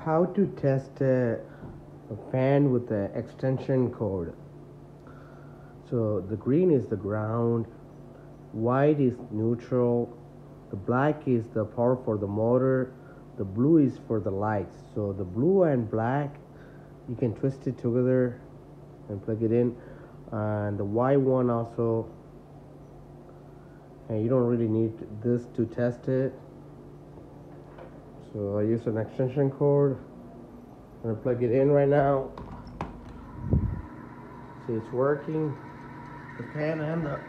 How to test a fan with the extension cord. So the green is the ground, white is neutral, the black is the power for the motor, the blue is for the lights. So the blue and black, you can twist it together and plug it in, and the white one also. And you don't really need this to test it. So I use an extension cord. I'm gonna plug it in right now. See, it's working. The fan and the